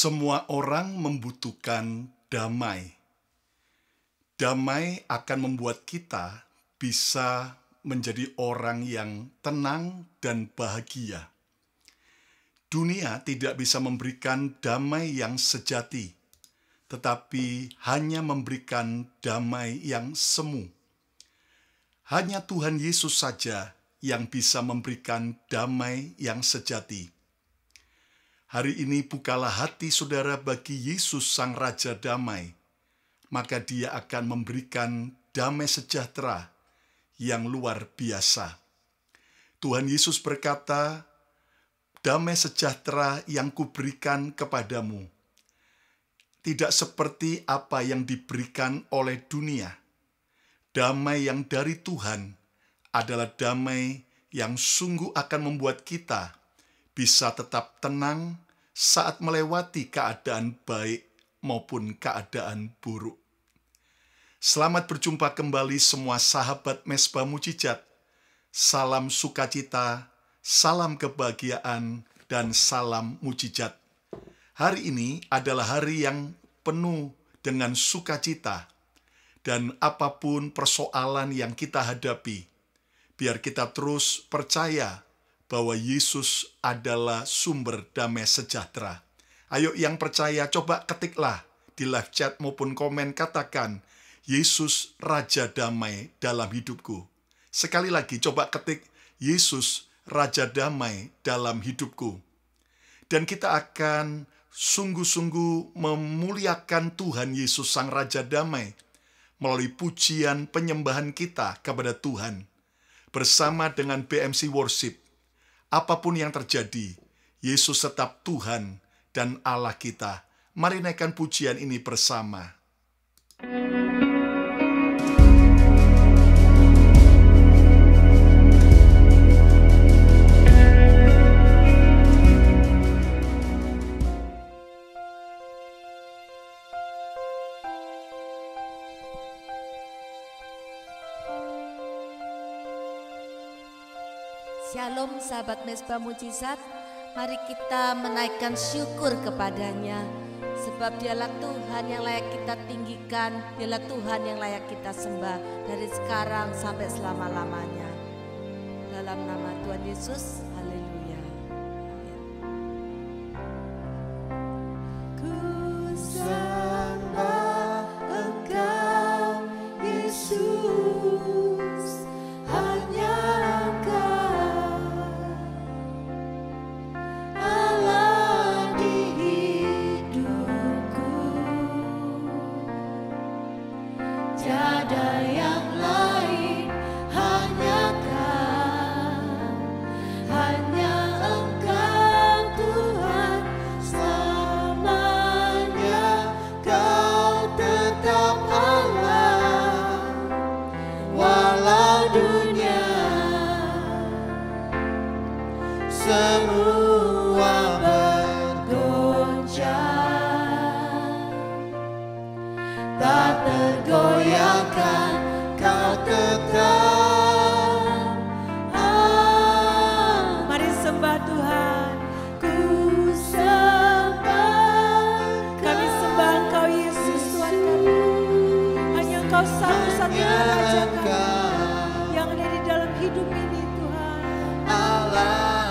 Semua orang membutuhkan damai. Damai akan membuat kita bisa menjadi orang yang tenang dan bahagia. Dunia tidak bisa memberikan damai yang sejati, tetapi hanya memberikan damai yang semu. Hanya Tuhan Yesus saja yang bisa memberikan damai yang sejati. Hari ini bukalah hati saudara bagi Yesus Sang Raja Damai, maka Dia akan memberikan damai sejahtera yang luar biasa. Tuhan Yesus berkata, "Damai sejahtera yang kuberikan kepadamu, tidak seperti apa yang diberikan oleh dunia. Damai yang dari Tuhan adalah damai yang sungguh akan membuat kita bisa tetap tenang saat melewati keadaan baik maupun keadaan buruk." Selamat berjumpa kembali semua sahabat Mesbah Mujizat. Salam sukacita, salam kebahagiaan, dan salam mujizat. Hari ini adalah hari yang penuh dengan sukacita. Dan apapun persoalan yang kita hadapi, biar kita terus percaya bahwa Yesus adalah sumber damai sejahtera. Ayo yang percaya, coba ketiklah di live chat maupun komen, katakan, "Yesus Raja Damai dalam hidupku." Sekali lagi, coba ketik, "Yesus Raja Damai dalam hidupku." Dan kita akan sungguh-sungguh memuliakan Tuhan Yesus Sang Raja Damai melalui pujian penyembahan kita kepada Tuhan. Bersama dengan BMC Worship, apapun yang terjadi, Yesus tetap Tuhan dan Allah kita. Mari naikkan pujian ini bersama. Shalom sahabat Mesbah Mujizat, mari kita menaikkan syukur kepadanya. Sebab dialah Tuhan yang layak kita tinggikan, dialah Tuhan yang layak kita sembah dari sekarang sampai selama-lamanya. Dalam nama Tuhan Yesus, haleluya. Ku sembah Engkau, Yesus, hanya semua bergoncang, tak tergoyahkan, Kau tetap. Mari sembah Tuhan. Ku sembah, kami sembah Engkau Yesus Tuhan kami. Hanya Engkau satu-satunya Raja kami yang ada di dalam hidup ini Tuhan. Allah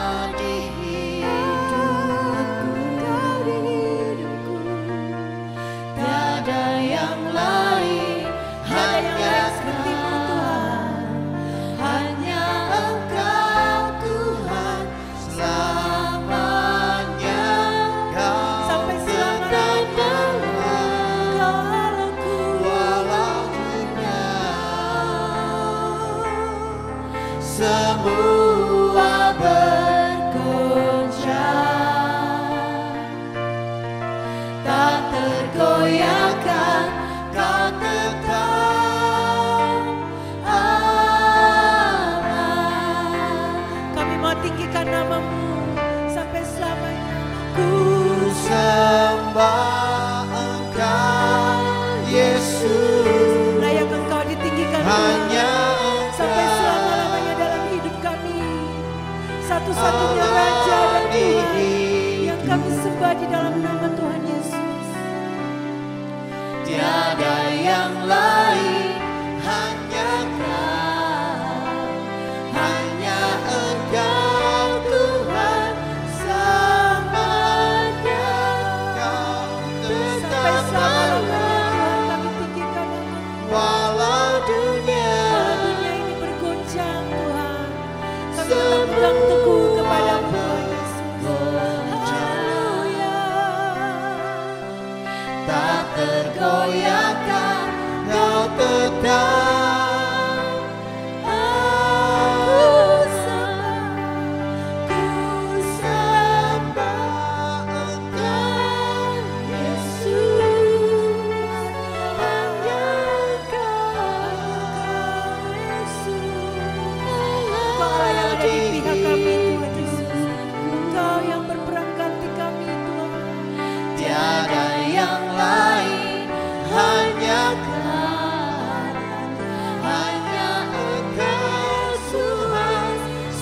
semua bergoncang, tak tergoyahkan, Kau tetap Allah. Kami mau tinggikan nama-Mu sampai selamanya. Ku sembah Engkau, Yesus, layak Engkau ditinggikan hanya sampai selama-lamanya dalam hidup kami. Satu-satunya Raja dan Tuhan yang kami sembah di dalam nama Tuhan tiada yang lain, hanya Kau, hanya Engkau Tuhan selamanya. Kau tetap Allah, walau dunia ini bergoncang Tuhan, kami tetap pegang teguh kepadamu Tuhan Yesus. Haleluya. tak tergoyahkan, Kau tetap Ku sembah Engkau Yesus, hanya Kau Yesus. Engkau yang ada di pihak kami Tuhan Yesus. Engkau yang berperang ganti kami Tuhan. tiada yang lain, hanya Kau, hanya Engkau Tuhan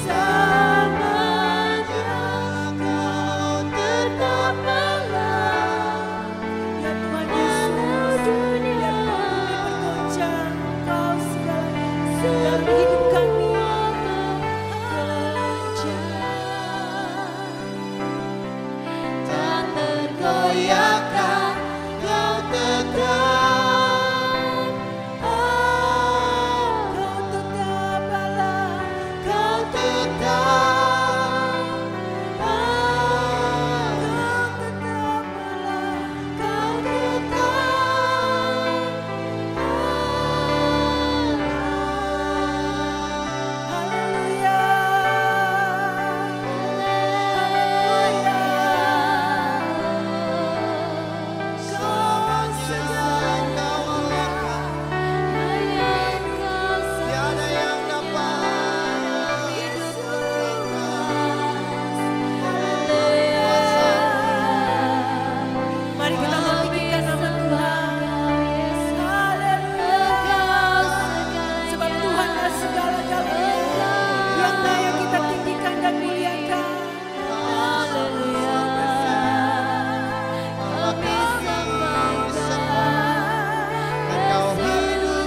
selamanya. Kau tetap Allah, Ya Tuhan Yesus, biar kami bergoncang Engkau segalanya dalam hidup kami. tak tergoyahkan, Kau tetap Kau tetap Allah, Kau tetap Kau tetap Allah, Kau tetap Haleluya. tiada yang dapat Mari kita meninggikan nama Tuhan. Haleluya. Sebab Tuhan adalah segala-galanya yang layak kita tinggikan dan muliakan. Haleluya. Engkau hidup,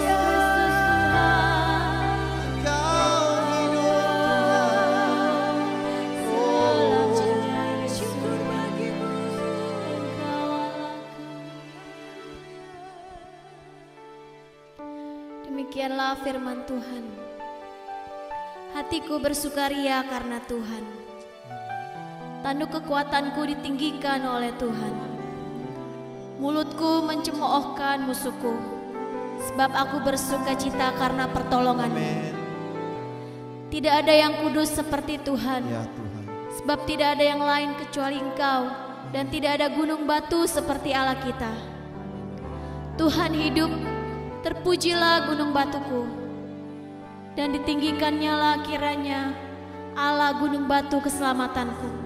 Engkau hidup Tuhan. Syukur bagimu. Demikianlah firman Tuhan. Hatiku bersukaria karena Tuhan. Tanduk kekuatanku ditinggikan oleh Tuhan. Mulutku mencemoohkan musuhku, sebab aku bersukacita karena pertolongan-Mu. Tidak ada yang kudus seperti Tuhan, Ya Tuhan, sebab tidak ada yang lain kecuali Engkau, dan tidak ada gunung batu seperti Allah kita. Tuhan hidup, terpujilah gunung batuku, dan ditinggikannya lah kiranya Allah gunung batu keselamatanku.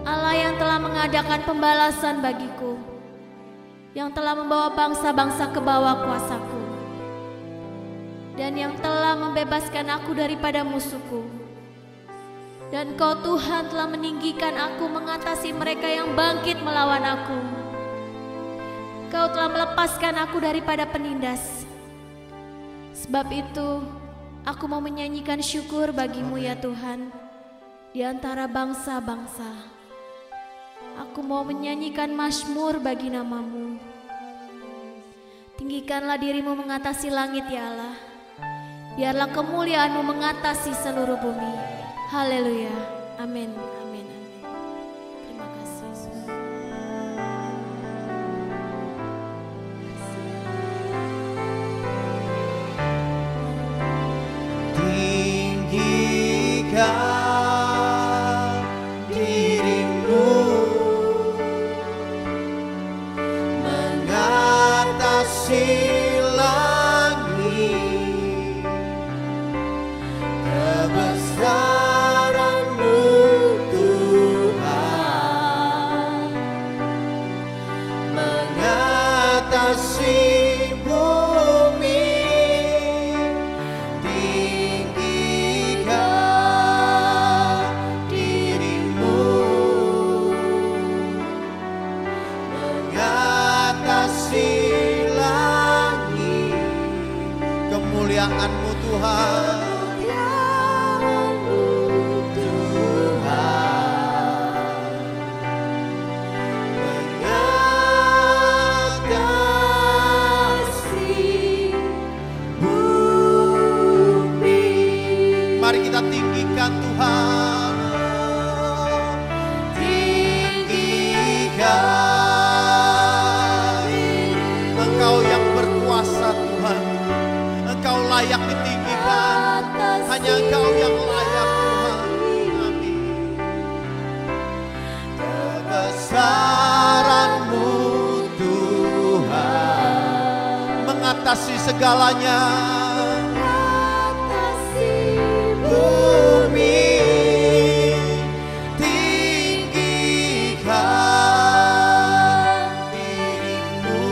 Allah yang telah mengadakan pembalasan bagiku, yang telah membawa bangsa-bangsa ke bawah kuasaku, dan yang telah membebaskan aku daripada musuhku. Dan Kau Tuhan telah meninggikan aku mengatasi mereka yang bangkit melawan aku. Kau telah melepaskan aku daripada penindas. Sebab itu aku mau menyanyikan syukur bagimu ya Tuhan di antara bangsa-bangsa. Aku mau menyanyikan mazmur bagi nama-Mu. Tinggikanlah dirimu mengatasi langit ya Allah. Biarlah kemuliaan-Mu mengatasi seluruh bumi. Haleluya. Amin. Amin. Amin. Terima kasih Yesus. tinggikan dirimu mengatasi langit, kebesaran-Mu Tuhan mengatasi bumi. Tinggikan dirimu mengatasi kemuliaan-Mu Tuhan. Mari kita tinggikan Tuhan. Tinggikan Engkau yang berkuasa Tuhan. Engkau layak ditinggikan. Hanya Engkau yang layak Tuhan. Amin. Kebesaran-Mu Tuhan mengatasi segalanya. Bumi tinggikan diri-Mu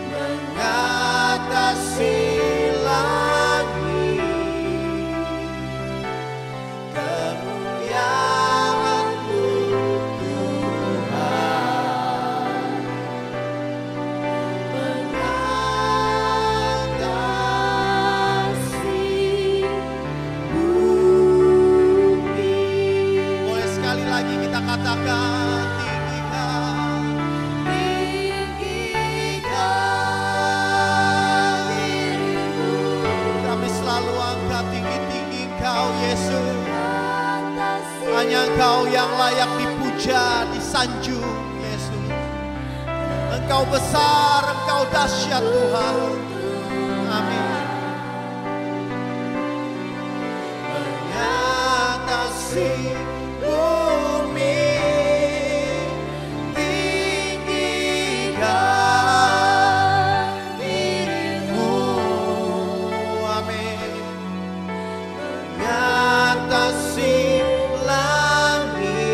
mengatasi langit. Kemuliaan-Mu Tuhan mengatasi bumi. Boleh sekali lagi kita katakan tinggikan, tinggikan diri-Mu. Kami selalu angkat tinggi-tinggi Engkau Yesus. Hanya Engkau yang layak dipuja, disanjung Yesus. Engkau besar, Engkau dahsyat Tuhan. Amin. Mengatasi bumi, tinggikan diri-Mu. Amin. Mengatasi langit.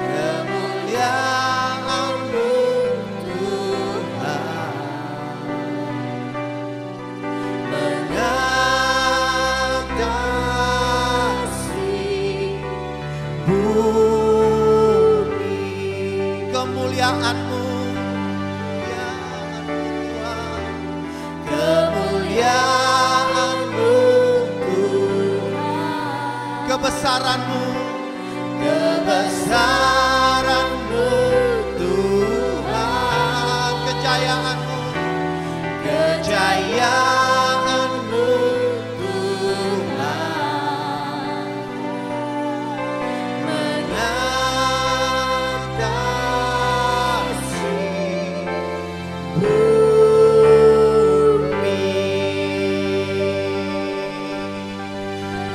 Kemuliaan-Mu Tuhan mengatasi bumi. Kemuliaan-Mu, kemuliaan-Mu Tuhan. Kemuliaan-Mu Tuhan. Kebesaran-Mu, kebesaran-Mu Tuhan. Kejayaan-Mu, kejayaan-Mu Tuhan mengatasi bumi.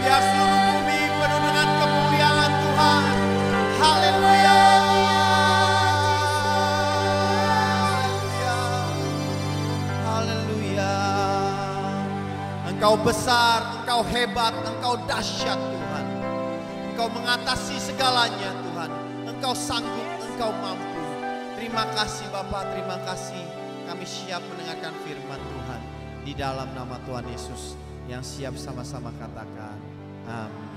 Biar seluruh bumi penuh dengan kemuliaan Tuhan. Haleluya. Haleluya. Engkau besar, Engkau hebat, Engkau dahsyat Tuhan. Engkau mengatasi segalanya Tuhan. Engkau sanggup, Engkau mampu. Terima kasih Bapa, terima kasih. Kami siap mendengarkan firman Tuhan. Di dalam nama Tuhan Yesus yang siap sama-sama katakan. Amin.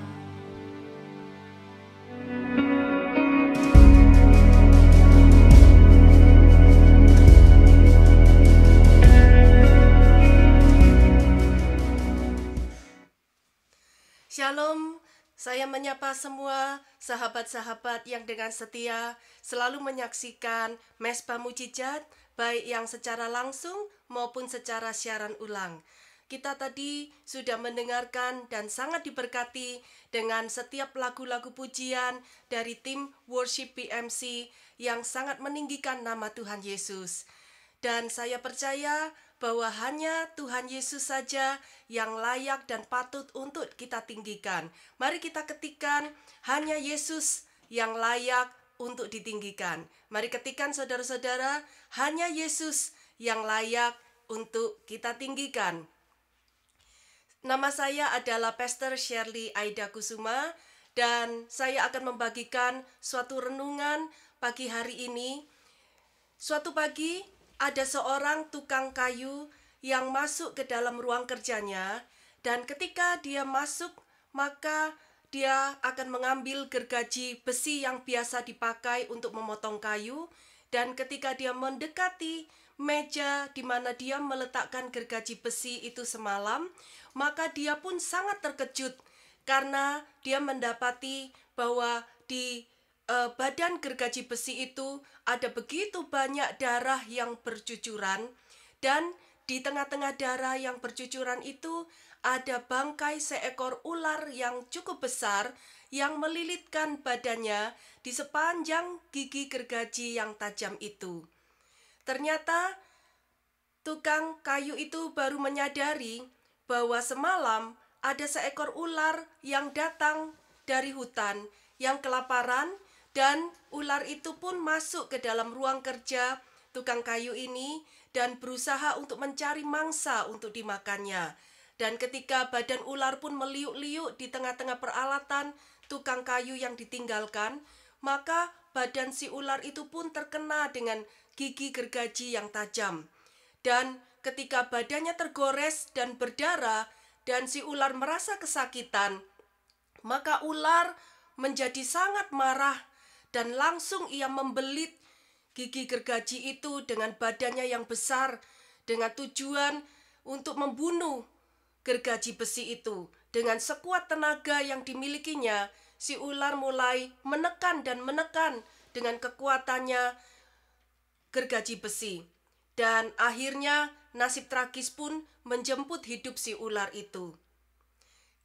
Shalom, saya menyapa semua sahabat-sahabat yang dengan setia selalu menyaksikan Mesbah Mujizat, baik yang secara langsung maupun secara siaran ulang. Kita tadi sudah mendengarkan dan sangat diberkati dengan setiap lagu-lagu pujian dari tim Worship PMC yang sangat meninggikan nama Tuhan Yesus. Dan saya percaya bahwa hanya Tuhan Yesus saja yang layak dan patut untuk kita tinggikan. Mari kita ketikkan, hanya Yesus yang layak untuk ditinggikan. Mari ketikkan saudara-saudara, hanya Yesus yang layak untuk kita tinggikan. Nama saya adalah Pastor Shirley Aida Kusuma dan saya akan membagikan suatu renungan pagi hari ini. Suatu pagi ada seorang tukang kayu yang masuk ke dalam ruang kerjanya dan ketika dia masuk maka dia akan mengambil gergaji besi yang biasa dipakai untuk memotong kayu dan ketika dia mendekati meja di mana dia meletakkan gergaji besi itu semalam, maka dia pun sangat terkejut karena dia mendapati bahwa di badan gergaji besi itu ada begitu banyak darah yang bercucuran, dan di tengah-tengah darah yang bercucuran itu ada bangkai seekor ular yang cukup besar yang melilitkan badannya di sepanjang gigi gergaji yang tajam itu. Ternyata tukang kayu itu baru menyadari bahwa semalam ada seekor ular yang datang dari hutan yang kelaparan, dan ular itu pun masuk ke dalam ruang kerja tukang kayu ini dan berusaha untuk mencari mangsa untuk dimakannya. Dan ketika badan ular pun meliuk-liuk di tengah-tengah peralatan tukang kayu yang ditinggalkan, maka badan si ular itu pun terkena dengan gigi gergaji yang tajam. Dan ketika badannya tergores dan berdarah dan si ular merasa kesakitan, maka ular menjadi sangat marah dan langsung ia membelit gigi gergaji itu dengan badannya yang besar dengan tujuan untuk membunuh gergaji besi itu. Dengan sekuat tenaga yang dimilikinya, si ular mulai menekan dengan kekuatannya gergaji besi. Dan akhirnya nasib tragis pun menjemput hidup si ular itu.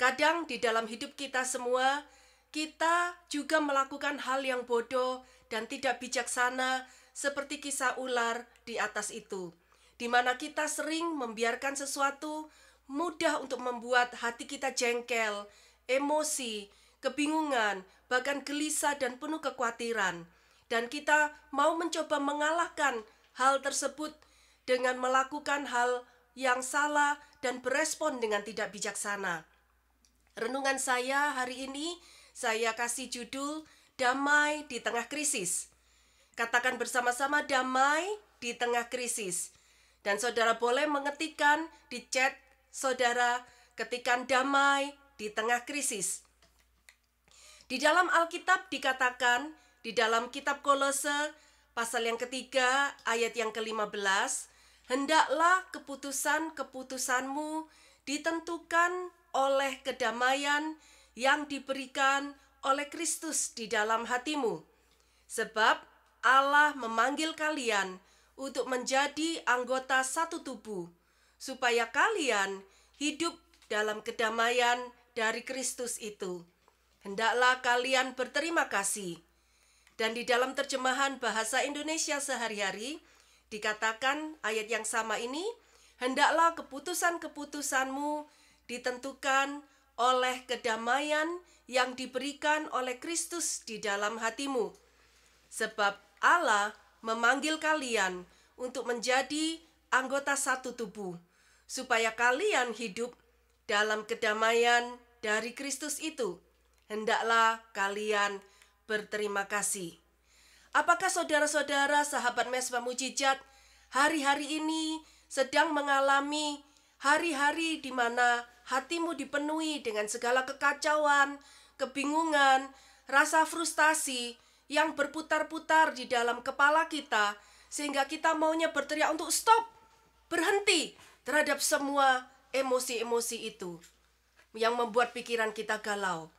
Kadang di dalam hidup kita semua, kita juga melakukan hal yang bodoh dan tidak bijaksana seperti kisah ular di atas itu, di mana kita sering membiarkan sesuatu mudah untuk membuat hati kita jengkel, emosi, kebingungan, bahkan gelisah dan penuh kekhawatiran. Dan kita mau mencoba mengalahkan hal tersebut dengan melakukan hal yang salah dan berespon dengan tidak bijaksana. Renungan saya hari ini, saya kasih judul Damai di Tengah Krisis. Katakan bersama-sama, damai di tengah krisis. Dan saudara boleh mengetikkan di chat saudara, ketikan damai di tengah krisis. Di dalam Alkitab dikatakan, di dalam kitab Kolose pasal yang ketiga ayat yang ke-15, hendaklah keputusan-keputusanmu ditentukan oleh kedamaian yang diberikan oleh Kristus di dalam hatimu. Sebab Allah memanggil kalian untuk menjadi anggota satu tubuh, supaya kalian hidup dalam kedamaian dari Kristus itu. Hendaklah kalian berterima kasih. Dan di dalam terjemahan bahasa Indonesia sehari-hari, dikatakan ayat yang sama ini, hendaklah keputusan-keputusanmu ditentukan oleh kedamaian yang diberikan oleh Kristus di dalam hatimu. Sebab Allah memanggil kalian untuk menjadi anggota satu tubuh, supaya kalian hidup dalam kedamaian dari Kristus itu. Hendaklah kalian berterima kasih. Apakah saudara-saudara sahabat Mesbah Mujizat hari-hari ini sedang mengalami hari-hari di mana hatimu dipenuhi dengan segala kekacauan, kebingungan, rasa frustasi yang berputar-putar di dalam kepala kita, sehingga kita maunya berteriak untuk stop, berhenti terhadap semua emosi-emosi itu yang membuat pikiran kita galau.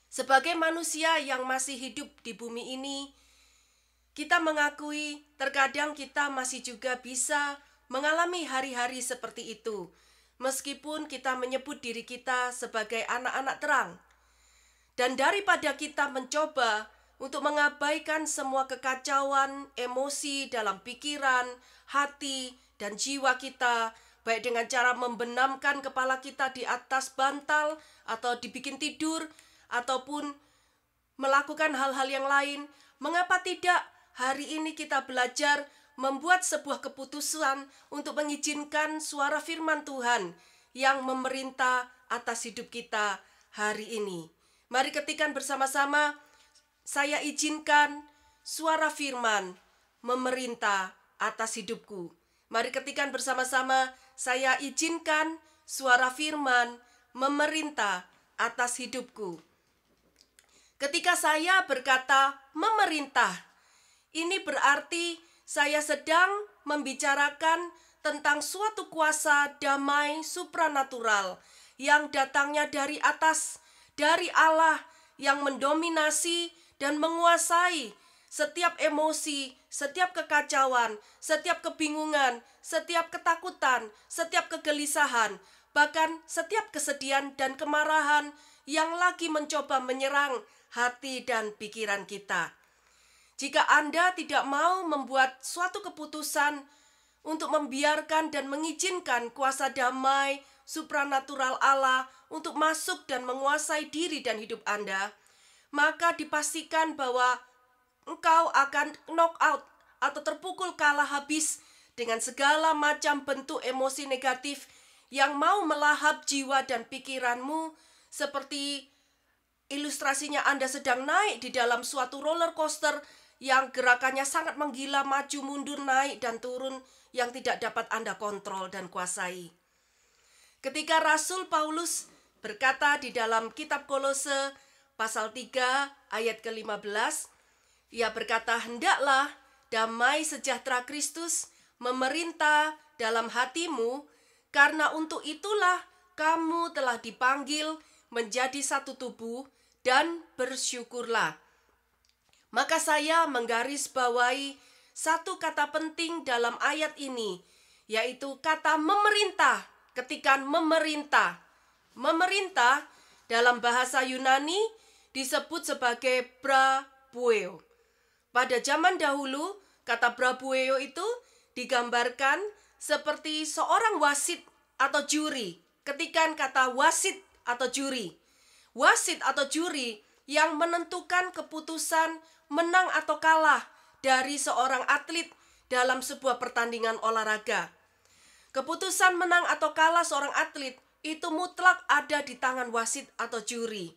Sebagai manusia yang masih hidup di bumi ini, kita mengakui terkadang kita masih juga bisa mengalami hari-hari seperti itu, meskipun kita menyebut diri kita sebagai anak-anak terang. Dan daripada kita mencoba untuk mengabaikan semua kekacauan, emosi dalam pikiran, hati, dan jiwa kita, baik dengan cara membenamkan kepala kita di atas bantal, atau dibikin tidur, ataupun melakukan hal-hal yang lain, mengapa tidak hari ini kita belajar membuat sebuah keputusan untuk mengizinkan suara firman Tuhan yang memerintah atas hidup kita hari ini. Mari ketikkan bersama-sama, saya izinkan suara firman memerintah atas hidupku. Mari ketikkan bersama-sama, saya izinkan suara firman memerintah atas hidupku. Ketika saya berkata memerintah, ini berarti saya sedang membicarakan tentang suatu kuasa damai supranatural yang datangnya dari atas, dari Allah yang mendominasi dan menguasai setiap emosi, setiap kekacauan, setiap kebingungan, setiap ketakutan, setiap kegelisahan, bahkan setiap kesedihan dan kemarahan yang lagi mencoba menyerang hati dan pikiran kita. Jika Anda tidak mau membuat suatu keputusan untuk membiarkan dan mengizinkan kuasa damai supranatural Allah untuk masuk dan menguasai diri dan hidup Anda, maka dipastikan bahwa engkau akan knock out atau terpukul kalah habis dengan segala macam bentuk emosi negatif yang mau melahap jiwa dan pikiranmu, seperti ilustrasinya Anda sedang naik di dalam suatu roller coaster yang gerakannya sangat menggila, maju mundur, naik dan turun, yang tidak dapat Anda kontrol dan kuasai. Ketika Rasul Paulus berkata di dalam kitab Kolose pasal 3 ayat ke-15, ia berkata, "Hendaklah damai sejahtera Kristus memerintah dalam hatimu, karena untuk itulah kamu telah dipanggil menjadi satu tubuh, dan bersyukurlah." Maka saya menggarisbawahi satu kata penting dalam ayat ini, yaitu kata memerintah. Ketikan memerintah. Memerintah dalam bahasa Yunani disebut sebagai brabueo. Pada zaman dahulu, kata brabueo itu digambarkan seperti seorang wasit atau juri. Ketikan kata wasit atau juri. Wasit atau juri yang menentukan keputusan menang atau kalah dari seorang atlet dalam sebuah pertandingan olahraga. Keputusan menang atau kalah seorang atlet itu mutlak ada di tangan wasit atau juri.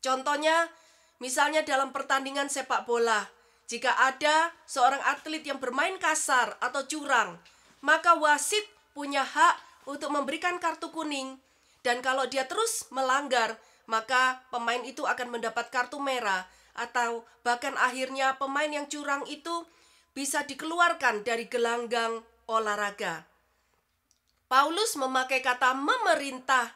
Contohnya, misalnya dalam pertandingan sepak bola, jika ada seorang atlet yang bermain kasar atau curang, maka wasit punya hak untuk memberikan kartu kuning. Dan kalau dia terus melanggar, maka pemain itu akan mendapat kartu merah, atau bahkan akhirnya pemain yang curang itu bisa dikeluarkan dari gelanggang olahraga. Paulus memakai kata memerintah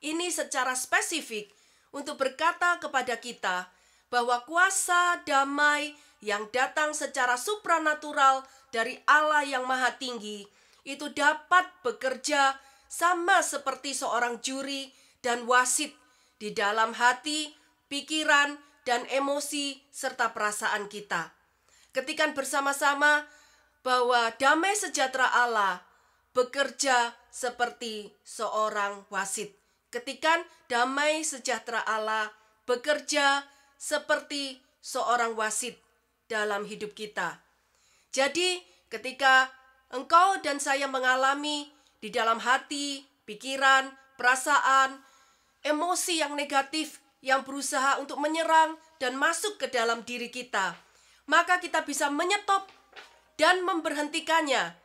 ini secara spesifik untuk berkata kepada kita bahwa kuasa damai yang datang secara supranatural dari Allah yang Maha Tinggi itu dapat bekerja sama seperti seorang juri dan wasit di dalam hati, pikiran, dan emosi serta perasaan kita. Ketikan bersama-sama bahwa damai sejahtera Allah bekerja seperti seorang wasit. Ketikan damai sejahtera Allah bekerja seperti seorang wasit dalam hidup kita. Jadi, ketika engkau dan saya mengalami di dalam hati, pikiran, perasaan, emosi yang negatif yang berusaha untuk menyerang dan masuk ke dalam diri kita, maka kita bisa menyetop dan memberhentikannya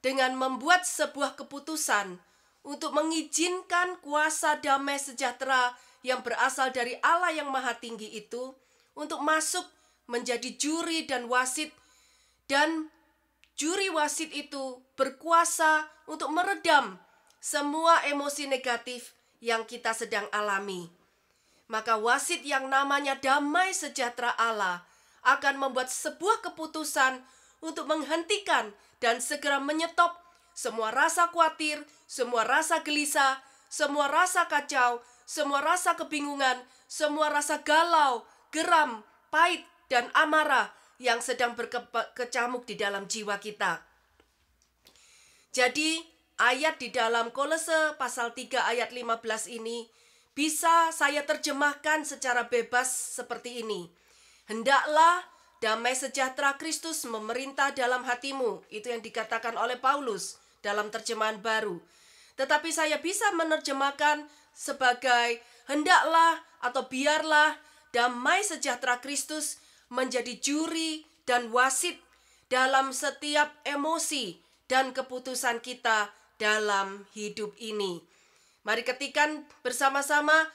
dengan membuat sebuah keputusan untuk mengizinkan kuasa damai sejahtera yang berasal dari Allah yang Maha Tinggi itu untuk masuk menjadi juri dan wasit, dan juri wasit itu berkuasa untuk meredam semua emosi negatif yang kita sedang alami. Maka wasit yang namanya damai sejahtera Allah akan membuat sebuah keputusan untuk menghentikan dan segera menyetop semua rasa khawatir, semua rasa gelisah, semua rasa kacau, semua rasa kebingungan, semua rasa galau, geram, pahit, dan amarah yang sedang berkecamuk di dalam jiwa kita. Jadi, ayat di dalam Kolose pasal 3 ayat 15 ini bisa saya terjemahkan secara bebas seperti ini. Hendaklah damai sejahtera Kristus memerintah dalam hatimu. Itu yang dikatakan oleh Paulus dalam terjemahan baru. Tetapi saya bisa menerjemahkan sebagai hendaklah atau biarlah damai sejahtera Kristus menjadi juri dan wasit dalam setiap emosi dan keputusan kita dalam hidup ini. Mari ketikan bersama-sama,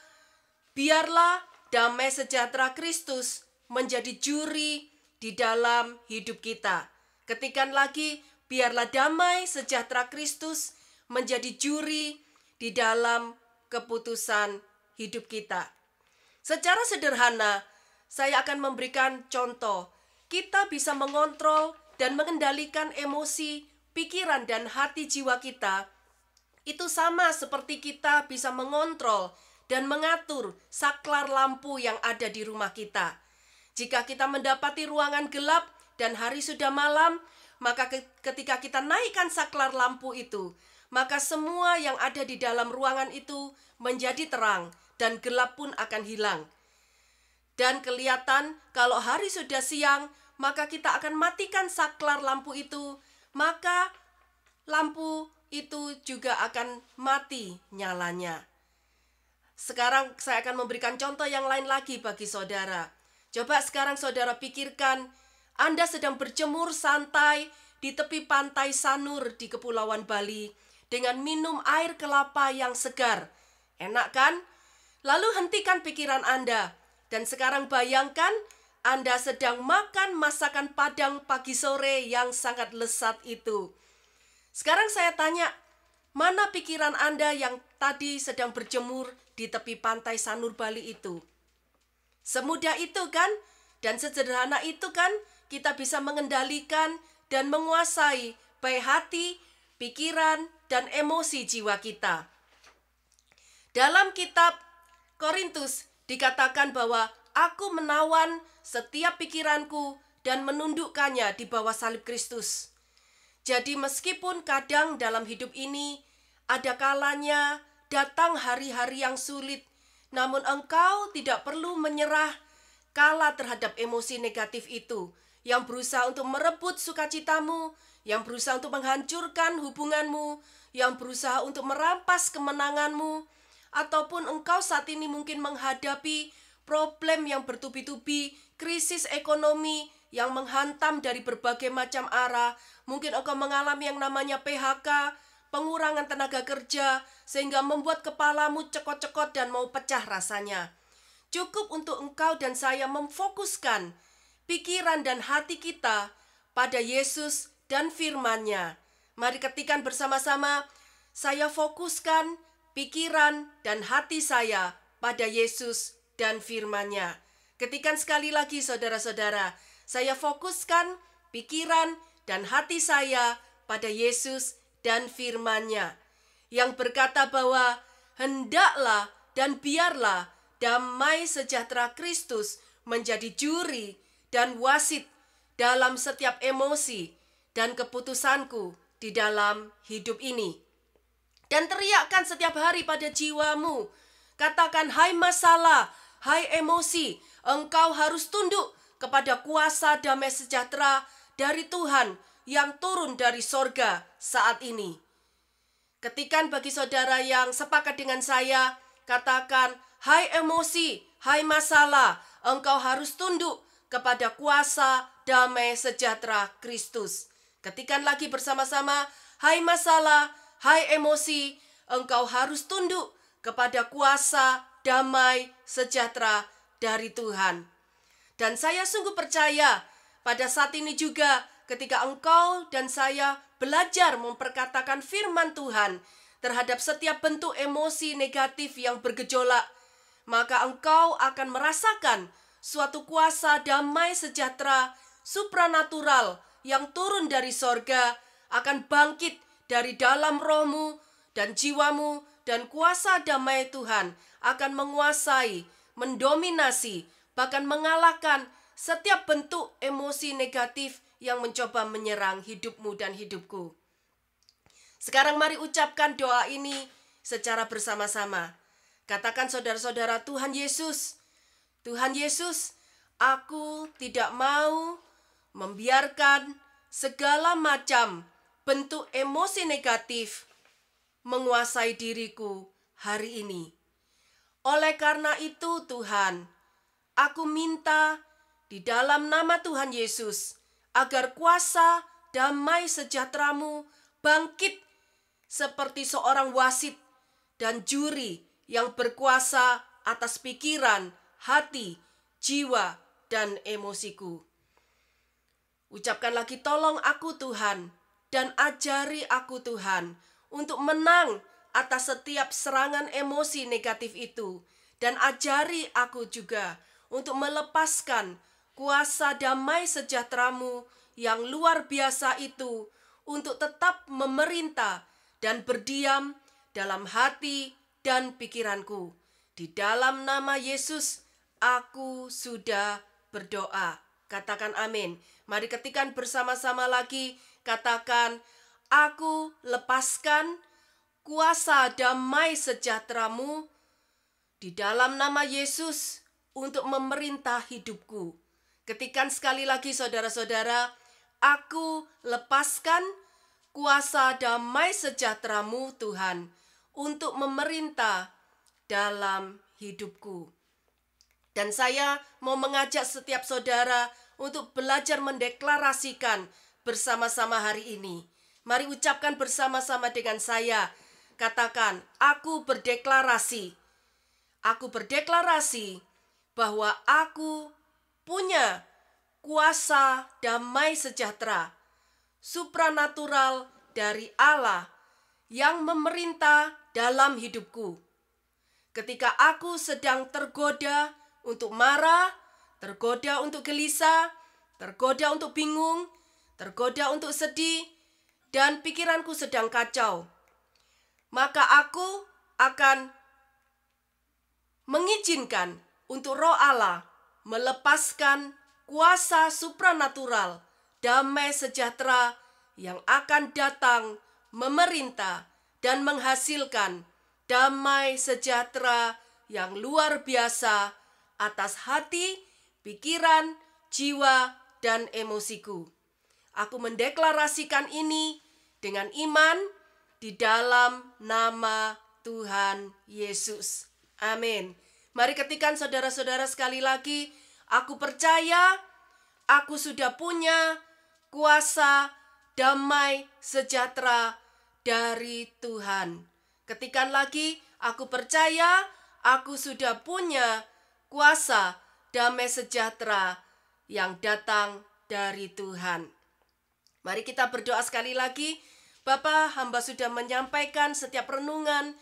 biarlah damai sejahtera Kristus menjadi juri di dalam hidup kita. Ketikan lagi, biarlah damai sejahtera Kristus menjadi juri di dalam keputusan hidup kita. Secara sederhana, saya akan memberikan contoh. Kita bisa mengontrol dan mengendalikan emosi, pikiran, dan hati jiwa kita. Itu sama seperti kita bisa mengontrol dan mengatur saklar lampu yang ada di rumah kita. Jika kita mendapati ruangan gelap dan hari sudah malam, maka ketika kita naikkan saklar lampu itu, maka semua yang ada di dalam ruangan itu menjadi terang dan gelap pun akan hilang. Dan kelihatan kalau hari sudah siang, maka kita akan matikan saklar lampu itu, maka lampu itu juga akan mati nyalanya. Sekarang saya akan memberikan contoh yang lain lagi bagi saudara. Coba sekarang saudara pikirkan, Anda sedang berjemur santai di tepi pantai Sanur di Kepulauan Bali dengan minum air kelapa yang segar. Enak kan? Lalu hentikan pikiran Anda. Dan sekarang bayangkan Anda sedang makan masakan Padang pagi sore yang sangat lezat itu. Sekarang saya tanya, mana pikiran Anda yang tadi sedang berjemur di tepi pantai Sanur Bali itu? Semudah itu kan? Dan sederhana itu kan? Kita bisa mengendalikan dan menguasai baik hati, pikiran, dan emosi jiwa kita. Dalam kitab Korintus dikatakan bahwa aku menawan setiap pikiranku dan menundukkannya di bawah salib Kristus. Jadi meskipun kadang dalam hidup ini ada kalanya datang hari-hari yang sulit, namun engkau tidak perlu menyerah kalah terhadap emosi negatif itu yang berusaha untuk merebut sukacitamu, yang berusaha untuk menghancurkan hubunganmu, yang berusaha untuk merampas kemenanganmu, ataupun engkau saat ini mungkin menghadapi problem yang bertubi-tubi, krisis ekonomi yang menghantam dari berbagai macam arah. Mungkin engkau mengalami yang namanya PHK, pengurangan tenaga kerja, sehingga membuat kepalamu cekot-cekot dan mau pecah rasanya. Cukup untuk engkau dan saya memfokuskan pikiran dan hati kita pada Yesus dan firman-Nya. Mari ketikan bersama-sama, saya fokuskan pikiran dan hati saya pada Yesus dan firman-Nya. Ketikan sekali lagi saudara-saudara, saya fokuskan pikiran dan hati saya pada Yesus dan firman-Nya, yang berkata bahwa hendaklah dan biarlah damai sejahtera Kristus menjadi juri dan wasit dalam setiap emosi dan keputusanku di dalam hidup ini. Dan teriakkan setiap hari pada jiwamu. Katakan, hai masalah, hai emosi, engkau harus tunduk kepada kuasa damai sejahtera dari Tuhan yang turun dari sorga saat ini. Ketikan bagi saudara yang sepakat dengan saya, katakan, hai emosi, hai masalah, engkau harus tunduk kepada kuasa damai sejahtera Kristus. Ketikan lagi bersama-sama, hai masalah, hai emosi, engkau harus tunduk kepada kuasa damai sejahtera dari Tuhan. Dan saya sungguh percaya pada saat ini juga ketika engkau dan saya belajar memperkatakan firman Tuhan terhadap setiap bentuk emosi negatif yang bergejolak, maka engkau akan merasakan suatu kuasa damai sejahtera supranatural yang turun dari sorga, akan bangkit dari dalam rohmu dan jiwamu, dan kuasa damai Tuhan akan menguasai, mendominasi, bahkan mengalahkan setiap bentuk emosi negatif yang mencoba menyerang hidupmu dan hidupku. Sekarang mari ucapkan doa ini secara bersama-sama. Katakan saudara-saudara, Tuhan Yesus, aku tidak mau membiarkan segala macam bentuk emosi negatif menguasai diriku hari ini. Oleh karena itu Tuhan, aku minta di dalam nama Tuhan Yesus, agar kuasa damai sejahtera-Mu bangkit seperti seorang wasit dan juri yang berkuasa atas pikiran, hati, jiwa, dan emosiku. Ucapkan lagi, tolong aku Tuhan, dan ajari aku Tuhan untuk menang atas setiap serangan emosi negatif itu. Dan ajari aku juga untuk melepaskan kuasa damai sejahtera-Mu yang luar biasa itu untuk tetap memerintah dan berdiam dalam hati dan pikiranku. Di dalam nama Yesus, aku sudah berdoa. Katakan amin. Mari ketikan bersama-sama lagi. Katakan, aku lepaskan kuasa damai sejahtera-Mu di dalam nama Yesus untuk memerintah hidupku. Ketikan sekali lagi saudara-saudara, aku lepaskan kuasa damai sejahtera-Mu Tuhan untuk memerintah dalam hidupku. Dan saya mau mengajak setiap saudara untuk belajar mendeklarasikan bersama-sama hari ini. Mari ucapkan bersama-sama dengan saya. Katakan, aku berdeklarasi. Aku berdeklarasi bahwa aku punya kuasa damai sejahtera supranatural dari Allah yang memerintah dalam hidupku. Ketika aku sedang tergoda untuk marah, tergoda untuk gelisah, tergoda untuk bingung, tergoda untuk sedih, dan pikiranku sedang kacau, maka aku akan mengizinkan untuk Roh Allah melepaskan kuasa supranatural, damai sejahtera yang akan datang memerintah dan menghasilkan damai sejahtera yang luar biasa atas hati, pikiran, jiwa, dan emosiku. Aku mendeklarasikan ini dengan iman di dalam nama Tuhan Yesus. Amin. Mari ketikan saudara-saudara sekali lagi. Aku percaya aku sudah punya kuasa damai sejahtera dari Tuhan. Ketikan lagi, aku percaya aku sudah punya kuasa damai sejahtera yang datang dari Tuhan. Mari kita berdoa sekali lagi. Bapa, hamba sudah menyampaikan setiap renungan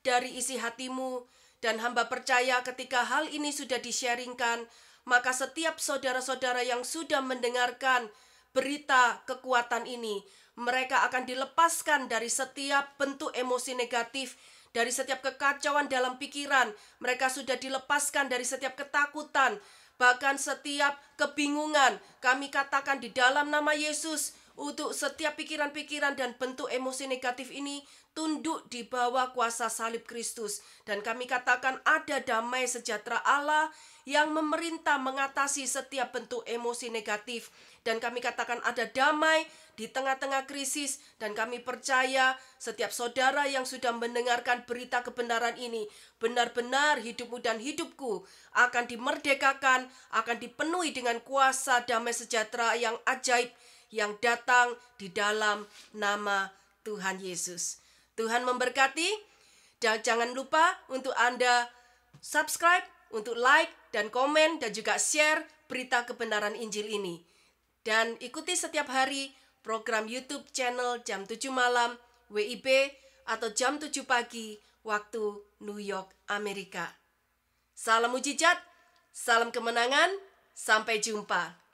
dari isi hatimu. Dan hamba percaya ketika hal ini sudah di-sharingkan, maka setiap saudara-saudara yang sudah mendengarkan berita kekuatan ini, mereka akan dilepaskan dari setiap bentuk emosi negatif, dari setiap kekacauan dalam pikiran. Mereka sudah dilepaskan dari setiap ketakutan, bahkan setiap kebingungan. Kami katakan di dalam nama Yesus, untuk setiap pikiran-pikiran dan bentuk emosi negatif ini tunduk di bawah kuasa salib Kristus. Dan kami katakan ada damai sejahtera Allah yang memerintah mengatasi setiap bentuk emosi negatif. Dan kami katakan ada damai di tengah-tengah krisis. Dan kami percaya setiap saudara yang sudah mendengarkan berita kebenaran ini, benar-benar hidupmu dan hidupku akan dimerdekakan, akan dipenuhi dengan kuasa damai sejahtera yang ajaib yang datang di dalam nama Tuhan Yesus. Tuhan memberkati. Dan jangan lupa untuk Anda subscribe, untuk like dan komen dan juga share berita kebenaran Injil ini. Dan ikuti setiap hari program YouTube channel jam 7 malam WIB atau jam 7 pagi waktu New York, Amerika. Salam mujizat, salam kemenangan, sampai jumpa.